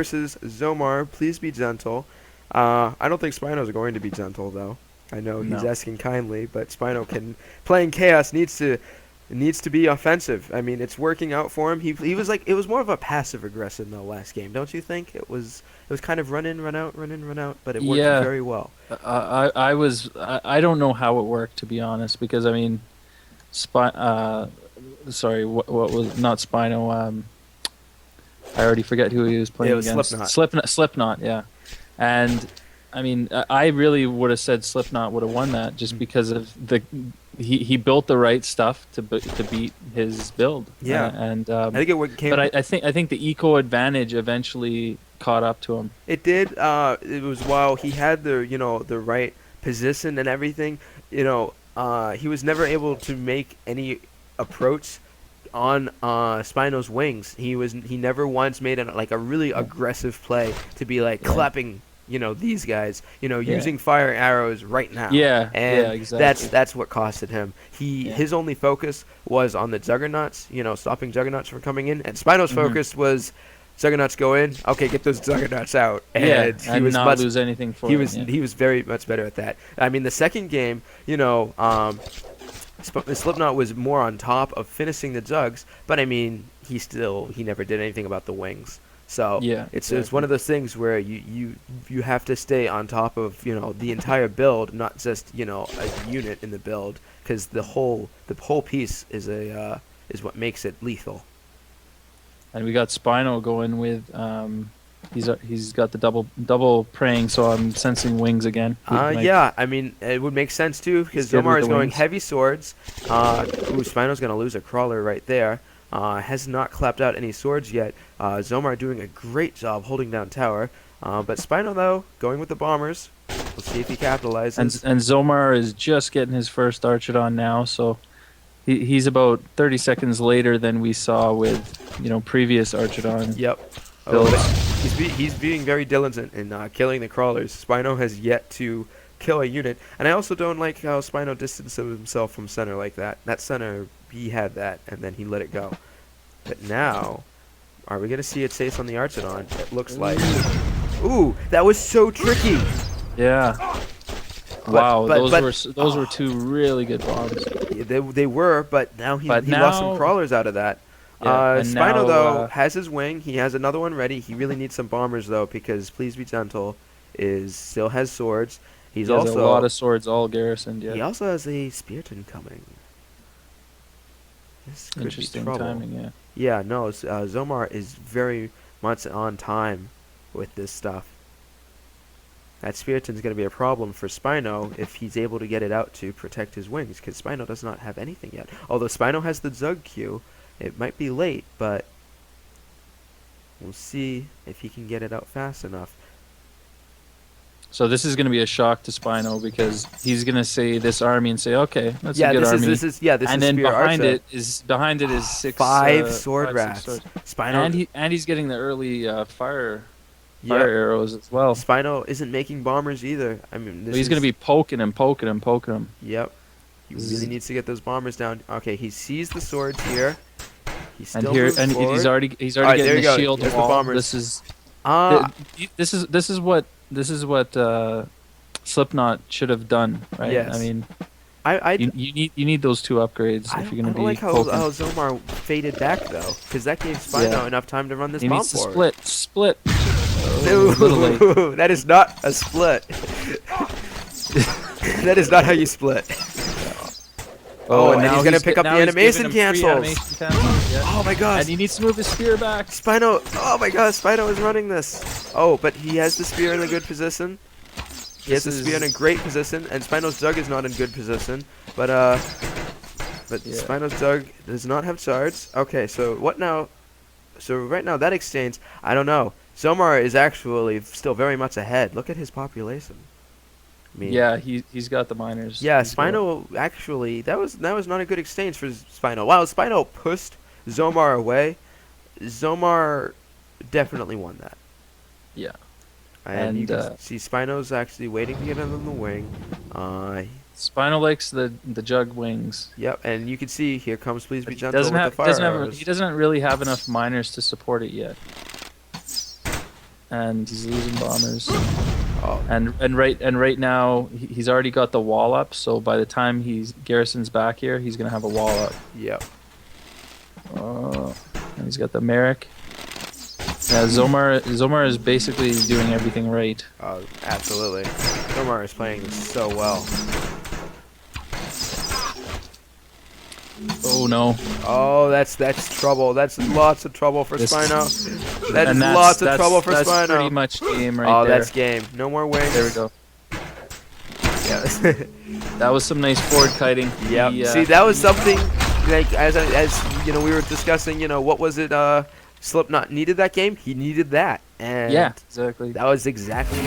versus Zomar. Please be gentle. I don't think Spino's going to be gentle though. I know he's No. asking kindly, but Spino can playing chaos needs to be offensive. I mean, it's working out for him. He was like it was more of a passive aggressive in the last game, don't you think? It was kind of run in, run out, run in, run out, but it worked Yeah, very well. I don't know how it worked, to be honest, because I mean, sorry, what was not Spino? I already forget who he was It playing was against. Slipknot. Slipknot, yeah. And I mean, I really would have said Slipknot would have won that just because of he built the right stuff to beat his build. Yeah, And I think came. but I think the eco advantage eventually caught up to him. It did. It was while he had the right position and everything. He was never able to make any approach on Spino's wings. He never once made a really aggressive play to be like Yeah. clapping. These guys. Yeah. Using fire arrows right now. Yeah, And yeah, exactly. that's what costed him. Yeah. His only focus was on the Juggernauts. Stopping Juggernauts from coming in, and Spino's focus was. Juggernauts go in. Okay, get those Juggernauts out. And he and was not lose anything for he it. was Yeah. he was very much better at that. I mean, the second game, Slipknot was more on top of finishing the jugs, but I mean, he never did anything about the wings. So Yeah, it's exactly. one of those things where you have to stay on top of the entire build, not just a unit in the build, because the whole piece is what makes it lethal. And we got Spino going with he's got the double praying, so I'm sensing wings again. Yeah, I mean, it would make sense too, because He's good Zomar with is the going wings. heavy swords. Spino's going to lose a crawler right there. Has not clapped out any swords yet. Zomar doing a great job holding down tower. But Spino, though, going with the bombers. We'll see if he capitalizes. And Zomar is just getting his first Archidon now, so he's about 30 seconds later than we saw with previous Archidon. Yep. builds. He's being very diligent in killing the crawlers. Spino has yet to kill a unit. And I also don't like how Spino distanced himself from center like that. That center, he had that, and then he let it go. But now, are we going to see it safe on the Archidon? It looks like. Ooh, that was so tricky. Yeah. Wow, but- those were two really good bombs. Yeah, they were, but now he But lost some now- crawlers out of that. Yeah, and Spino, now, though, has his wing. He has another one ready. He really needs some bombers, though, because Please Be Gentle still has swords. He has Also a lot of swords all garrisoned. he Yeah. also has a Spearton coming. This could Interesting be trouble. timing. Yeah. Yeah, no, Zomar is very much on time with this stuff. That Spearton's going to be a problem for Spino if he's able to get it out to protect his wings, because Spino does not have anything yet. Although Spino has the Zug Q, it might be late, but we'll see if he can get it out fast enough. So this is going to be a shock to Spino because he's going to say this army and say, "Okay, that's Yeah, a good army." this is and then Spear behind Archer. it is six Five sword 5, 6 rats. swords. Spino And he's getting the early fire Yep. arrows as well. Spino isn't making bombers either. I mean, So he's going to be poking him. Yep. He This really is- needs to get those bombers down. Okay, he sees the swords here. He's And still here, moves and forward. he's already Alright, getting there you the go. shield Here's the wall. bombers. This is what Slipknot should have done, right? Yes. I mean, I you need those two upgrades I if don't, you're I going to don't be like how poking. Zomar faded back though, because that gave Spino Yeah. enough time to run this He bomb needs to forward. split. No, A little late. that is not a split. That is not how you split. Oh, and then he's gonna pick up the animation cancels. Yeah. Oh my gosh. And he needs to move his spear back. Spino, oh my god, Spino is running this. Oh, but he has the spear in a good position. He has the spear in a great position, and Spino's Jug is not in good position. But Yeah. Spino's Jug does not have shards. Okay, so what now? So right now, that exchange, I don't know. Zomar is actually still very much ahead. Look at his population. I mean, Yeah, he's got the miners. yeah, He's got- Spino actually that was not a good exchange for Spino. While Spino pushed Zomar away, Zomar definitely won that. Yeah. And you And, can see Spino's actually waiting to get on the wing. Spino likes the jug wings. Yep, and you can see here comes Please Be He Gentle with the fire arrows. he doesn't really have enough miners to support it yet. and he's losing bombers. Oh, And right now he's already got the wall up. So by the time Garrison's back here, he's gonna have a wall up. yep. And he's got the Merrick. Yeah, Zomar is basically doing everything right. Oh, absolutely. Zomar is playing so well. Oh no! Oh, that's trouble. That's lots of trouble for This- Spino. That's And lots of trouble for that's Spino. pretty much game right Oh, there. that's game. No more wings. There we go. Yeah. That was some nice forward kiting. Yep. He, See, that was something like as you know, we were discussing. You know, what was it? Slipknot needed that game. He needed that, and yeah, exactly. that was exactly.